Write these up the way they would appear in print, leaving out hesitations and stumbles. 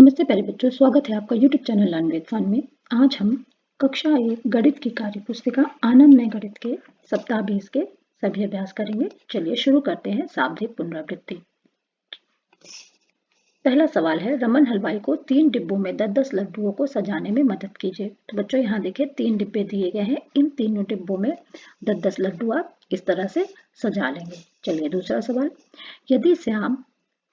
नमस्ते प्यारे बच्चों, स्वागत है आपका YouTube channel learn with fun में। आज हम कक्षा 1 गणित की कार्य पुस्तिका आनंदमय गणित के सप्ताह 20 के सभी अभ्यास करेंगे। चलिए शुरू करते हैं। शाब्दिक पुनरावृत्ति। पहला सवाल है, रमन हलवाई को 3 डिब्बों में 10-10 लड्डुओं को सजाने में मदद कीजिए। तो बच्चों यहाँ देखिए 3 डिब्बे दिए गए हैं। इन तीनों डिब्बों में 10-10 लड्डू आप इस तरह से सजा लेंगे। चलिए दूसरा सवाल, यदि श्याम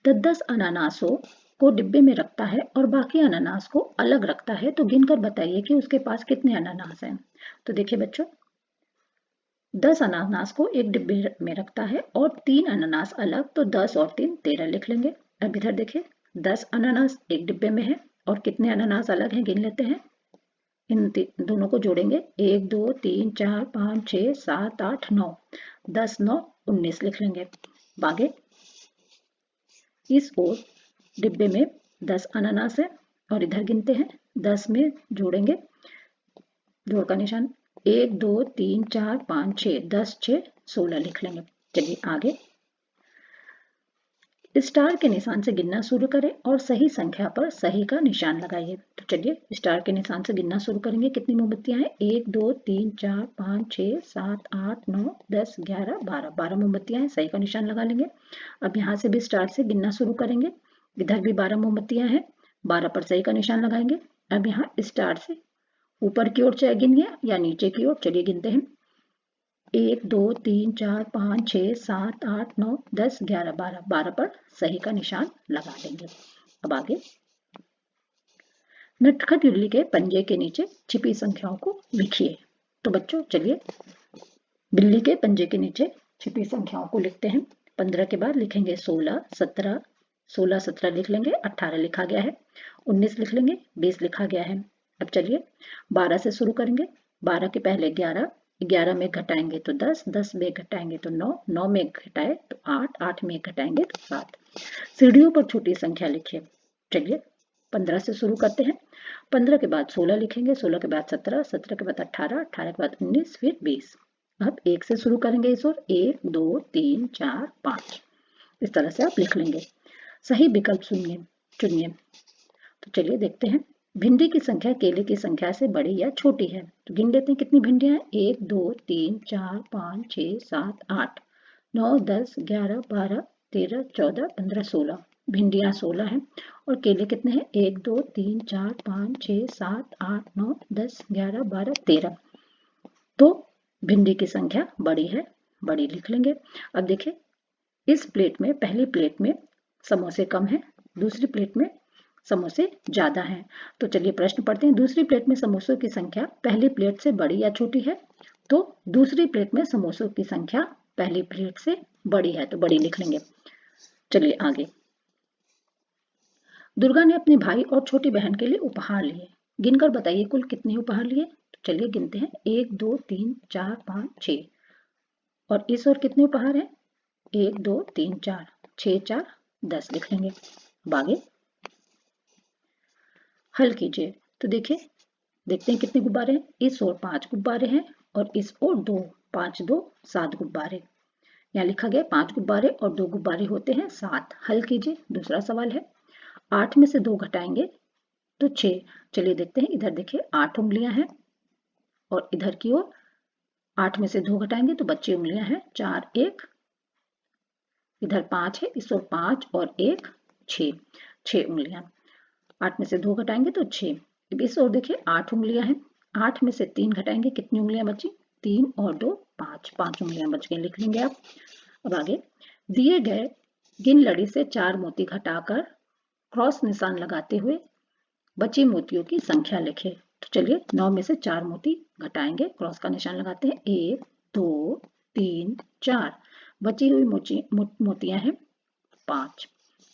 10-10 अनानासों को डिब्बे में रखता है और बाकी अनानास को अलग रखता है, तो गिनकर बताइए कि उसके पास कितने अनानास हैं। तो देखिए बच्चों, 10 अनानास को एक डिब्बे में रखता है और 3 अनानास अलग, तो 10 और 3 13 लिख लेंगे। अब इधर देखिए 10 अनानास एक डिब्बे में है और कितने अनानास अलग हैं गिन लेते हैं। इन दोनों को जोड़ेंगे, 1 2 3 4 5 6 7 8 9, 10 9 19 लिख लेंगे। आगे इस ओर डिब्बे में 10 अनानास है और इधर गिनते हैं, 10 में जोड़ेंगे, जोड़ का निशान, 1 2 3 4 5 6, 10 6 16 लिख लेंगे। चलिए आगे स्टार के निशान से गिनना शुरू करें और सही संख्या पर सही का निशान लगाइए। तो चलिए स्टार के निशान से गिनना शुरू करेंगे। कितनी मोमबत्तियां हैं? 1 2 3 4 5 6 7 8 9 10 11 12, 12 मोमबत्तियां हैं। सही का निशान लगा लेंगे। अब यहाँ से भी स्टार से गिनना शुरू करेंगे। इधर भी 12 मोमबत्तियां हैं, 12 पर सही का निशान लगाएंगे। अब यहाँ स्टार से ऊपर की ओर चाहे गिनिए या नीचे की ओर, चलिए गिनते हैं। 1 2 3 4 5 6 7 8 9 10 11 12, 12 पर सही का निशान लगा देंगे। अब आगे नटखट बिल्ली के पंजे के नीचे छिपी संख्याओं को लिखिए। तो बच्चों चलिए बिल्ली के पंजे के नीचे छिपी संख्याओं को लिखते हैं। 15 के बाद लिखेंगे 16 17, 16 17 लिख लेंगे, 18 लिखा गया है, 19 लिख लेंगे, 20 लिखा गया है। अब चलिए 12 से शुरू करेंगे। 12 के पहले 11, 11 में घटाएंगे तो 10, 10 में घटाएंगे तो 9, 9 में घटाए तो 8, 8 में घटाएंगे तो 7। सीढ़ियों पर छोटी संख्या लिखिए। चलिए 15 से शुरू करते हैं। 15 के बाद 16 लिखेंगे, 16 के बाद 17, 17 के बाद 18, 18 के बाद 19, फिर 20। अब 1 से शुरू करेंगे इस ओर, 1 2 3 4 5, इस तरह से आप लिख लेंगे। सही विकल्प चुनिए। तो चलिए देखते हैं, भिंडी की संख्या केले की संख्या से बड़ी या छोटी है। तो गिन लेते हैं कितनी भिंडियां हैं। 1 2 3 4 5 6 7 8 9 10 11 12 13 14 15 16, भिंडियां 16 हैं। और केले कितने हैं? 1 2 3 4 5 6 7 8 9 10 11 12 13, तो भिंडी की संख्या बड़ी है, बड़ी लिख लेंगे। अब देखिए इस प्लेट में, पहली प्लेट में समोसे कम है, दूसरी प्लेट में समोसे ज्यादा हैं। तो चलिए प्रश्न पढ़ते हैं, दूसरी प्लेट में समोसों की संख्या पहली प्लेट से बड़ी या छोटी है? तो दूसरी प्लेट में समोसों की संख्या पहली प्लेट से बड़ी है, तो बड़ी लिख लेंगे। चलिए आगे, दुर्गा ने अपने भाई और छोटी बहन के लिए उपहार लिए। गिनकर बताइए कुल कितने उपहार लिए। तो चलिए गिनते हैं, 1 2 3 4 5 6, और इस ओर कितने उपहार हैं? 1 2 3 4, 6 4 10 लिख लेंगे। अब आगे हल कीजिए। तो देखिए, देखते हैं कितने गुब्बारे हैं। इस ओर 5 गुब्बारे हैं और इस ओर 2, 5 2 7 गुब्बारे। यहाँ लिखा गया 5 गुब्बारे और 2 गुब्बारे होते हैं 7। हल कीजिए। दूसरा सवाल है, 8 में से 2 घटाएंगे तो 6। चलिए देखते हैं, इधर देखिए 8 उंगलियां हैं और इधर की ओर 8 में से 2 घटाएंगे तो बची उंगलियां हैं 4 1, इधर 5 है, इस ओर 5 और 1 6, 6 उंगलियां। 8 में से 2 घटाएंगे तो 6। इस ओर देखिए 8 उंगलियां हैं, 8 में से 3 घटाएंगे, कितनी उंगलियां बची? 3 और 2 5, 5 उंगलियां बच गई, लिख लेंगे आप। अब आगे दिए गए गिन लड़ी से 4 मोती घटाकर क्रॉस निशान लगाते हुए बची मोतियों की संख्या लिखे। तो चलिए 9 में से 4 मोती घटाएंगे, क्रॉस का निशान लगाते हैं, 1 2 3 4, बची हुई मोतियां हैं 5।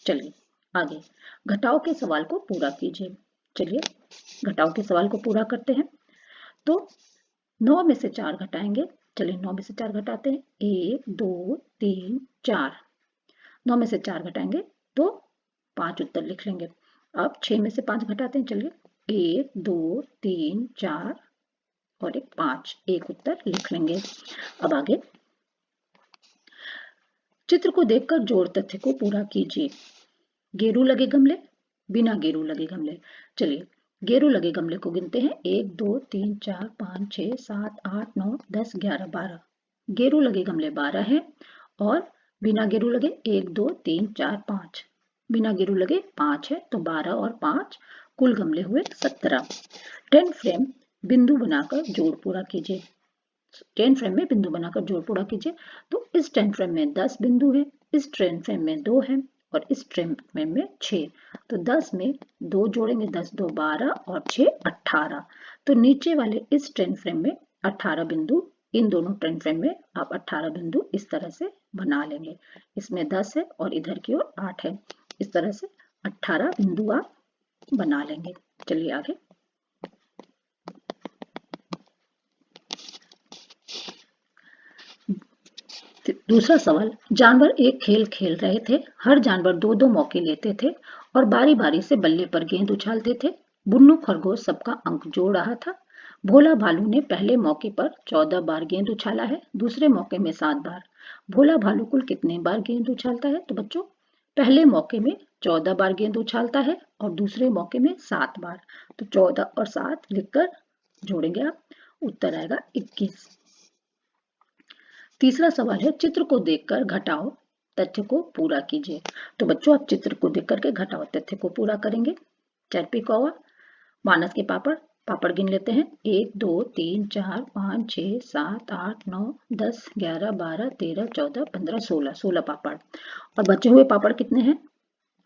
चलिए आगे घटाओ के सवाल को पूरा कीजिए। चलिए घटाओ के सवाल को पूरा करते हैं। तो 9 में से 4 घटाएंगे। चलिए 9 में से 4 घटाते हैं, 1 2 3 4, 9 में से 4 घटाएंगे तो 5 उत्तर लिख लेंगे। अब 6 में से 5 घटाते हैं। चलिए 1 2 3 4 और एक 5, एक उत्तर लिख लेंगे। अब आगे चित्र को देखकर जोड़ तथ्य को पूरा कीजिए। गेरू लगे गमले, बिना गेरू लगे गमले। चलिए गेरू लगे गमले को गिनते हैं, 1 2 3 4 5 6 7 8 9 10 11 12। गेरू लगे गमले 12 हैं और बिना गेरू लगे 1 2 3 4 5। बिना गेरू लगे 5 है, तो 12 और 5 कुल गमले हुए 17। 10 फ्रेम बिंदु बनाकर जोड़ पूरा कीजिए। 10 फ्रेम में बिंदु बनाकर जोड़ पूरा कीजिए। तो इस 10 फ्रेम में 10 बिंदु है, इस 10 फ्रेम में 2 है और इस 10 फ्रेम में 6। तो 10 में 2 जोड़ेंगे, 10 2 12 और 6 18। तो नीचे वाले इस 10 फ्रेम में 18 बिंदु, इन दोनों 10 फ्रेम में आप 18 बिंदु इस तरह से बना लेंगे। इसमें 10 है और इधर की ओर 8 है, इस तरह से 18 बिंदु आप बना लेंगे। चलिए आगे। दूसरा सवाल, जानवर एक खेल खेल रहे थे। हर जानवर दो दो मौके लेते थे और बारी बारी से बल्ले पर गेंद उछालते थे। बुन्नू खरगोश सबका अंक जोड़ रहा था। भोला भालू ने पहले मौके पर 14 बार गेंद उछाला है, दूसरे मौके में 7 बार। भोला भालू कुल कितने बार गेंद उछालता है? तो बच्चों पहले मौके में 14 बार गेंद उछालता है और दूसरे मौके में 7 बार। तो 14 और 7 लिखकर जोड़ेंगे आप, उत्तर आएगा 21। तीसरा सवाल है, चित्र को देखकर घटाओ तथ्य को पूरा कीजिए। तो बच्चों आप चित्र को देख करके घटाओ तथ्य को पूरा करेंगे। चरपी कौवा, मानस के पापड़, पापड़ गिन लेते हैं, 1 2 3 4 5 6 7 8 9 10 11 12 13 14 15 16, 16 पापड़। और बचे हुए पापड़ कितने हैं?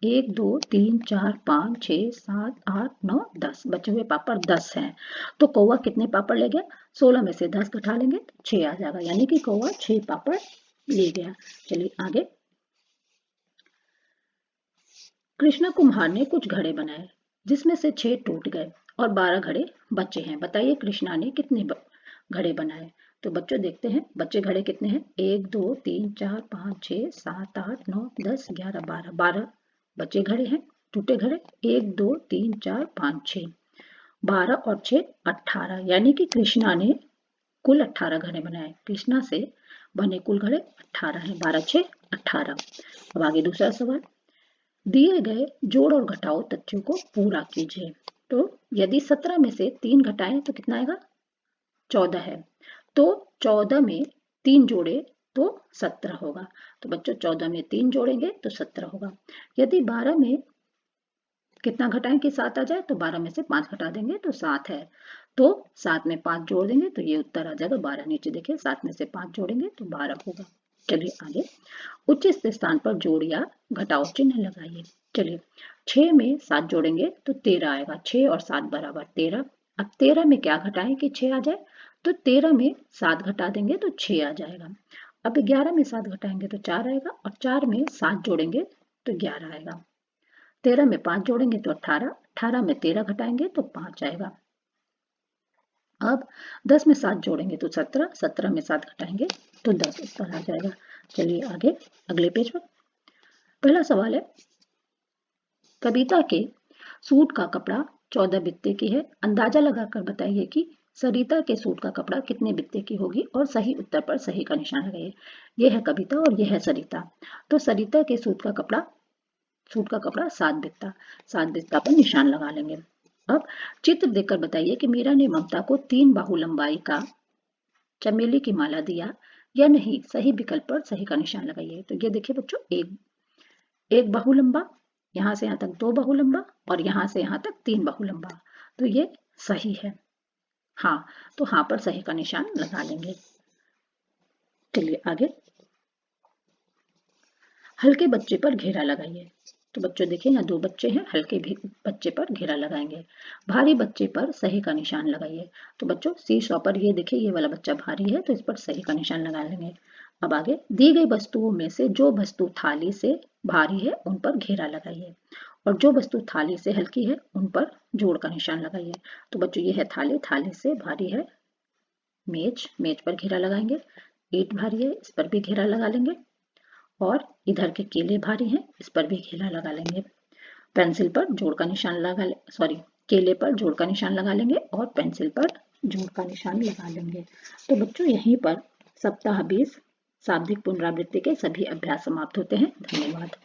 1 2 3 4 5 6 7 8 9 10। बचे हुए पापड़ 10 हैं। तो कौवा कितने पापड़ ले गया? 16 में से 10 घटा लेंगे तो 6 आ जाएगा, यानी कि कौवा 6 पापड़ ले गया। चलिए आगे। कृष्णा कुम्हार ने कुछ घड़े बनाए जिसमें से 6 टूट गए और 12 घड़े बचे हैं। बताइए कृष्णा ने कितने घड़े बनाए? तो बच्चों देखते हैं बचे घड़े कितने हैं। 1 2 3 4 5 6 7 8 9 10 11 12, 12 बचे घड़े हैं। टूटे घड़े 1 2 3 4 5 6, 12 और 6 18, यानी कि कृष्णा ने कुल 18 घड़े बनाए। कृष्णा से बने कुल घड़े 18 हैं, 12 6 18। अब आगे दूसरा सवाल, दिए गए जोड़ और घटाओ तथ्यों को पूरा कीजिए। तो यदि 17 में से 3 घटाएं तो कितना आएगा? 14 है। तो 14 में 3 जोड़े तो 17 होगा। तो बच्चों 14 में 3 जोड़ेंगे तो 17 होगा। यदि 12 में कितना घटाएं कि 7 आ जाए, तो 12 में से 5 घटा देंगे तो 7 है। तो 7 में 5 जोड़ देंगे तो ये उत्तर आ जाएगा 12। नीचे देखिए 7 में से 5 जोड़ेंगे तो 12 होगा। चलिए आगे। उचित स्थान पर जोड़ या घटाओ चिन्ह लगाइए। चलिए 6 में 7 जोड़ेंगे तो 13 आएगा, 6 और 7 बराबर 13। अब 13 में क्या घटाएं कि 6 आ जाए? तो 13 में 7 घटा देंगे तो 6 आ जाएगा। अब 11 में 7 घटाएंगे तो 4 आएगा और 4 में 7 जोड़ेंगे तो 11 आएगा। 13 में 5 जोड़ेंगे तो 18, 18 में 13 घटाएंगे तो 5 आएगा। अब 10 में 7 जोड़ेंगे तो 17, 17 में 7 घटाएंगे तो 10 उत्तर आ जाएगा। चलिए आगे अगले पेज पर। पहला सवाल है, कविता के सूट का कपड़ा 14 बित्ते की है। अंदाजा लगाकर बताइए कि सरिता के सूट का कपड़ा कितने बित्ते की होगी और सही उत्तर पर सही का निशान लगाइए। यह है कविता और यह है सरिता। तो सरिता के सूट का कपड़ा 7 बित्ता, 7 बित्ता पर निशान लगा लेंगे। अब चित्र देखकर बताइए कि मीरा ने ममता को 3 बाहु लंबाई का चमेली की माला दिया या नहीं। सही विकल्प पर सही का निशान लगाइए। तो ये देखिए बच्चों, एक बाहु लंबा, यहाँ से यहाँ तक 2 बाहु लंबा और यहाँ से यहाँ तक 3 बाहु लंबा। तो ये सही है। हाँ, तो हाँ पर सही का निशान लगा लेंगे। चलिए आगे। हल्के बच्चे पर घेरा लगाइए। तो बच्चों देखिए यहाँ 2 बच्चे हैं, हल्के बच्चे पर घेरा लगाएंगे। भारी बच्चे पर सही का निशान लगाइए। तो बच्चों सी शॉ पर ये देखिए ये वाला बच्चा भारी है तो इस पर सही का निशान लगा लेंगे। अब आगे, दी गई वस्तुओं में से जो वस्तु थाली से भारी है उन पर घेरा लगाइए और जो वस्तु थाली से हल्की है उन पर जोड़ का निशान लगाइए। तो बच्चों ये है थाली, थाली से भारी है मेज, मेज पर घेरा लगाएंगे। ईंट भारी है, इस पर भी घेरा लगा लेंगे और इधर के केले भारी हैं, इस पर भी घेरा लगा लेंगे। पेंसिल पर जोड़ का निशान केले पर जोड़ का निशान लगा लेंगे और पेंसिल पर जोड़ का निशान लगा लेंगे। तो बच्चों यहीं पर सप्ताह 20 शाब्दिक पुनरावृत्ति के सभी अभ्यास समाप्त होते हैं। धन्यवाद।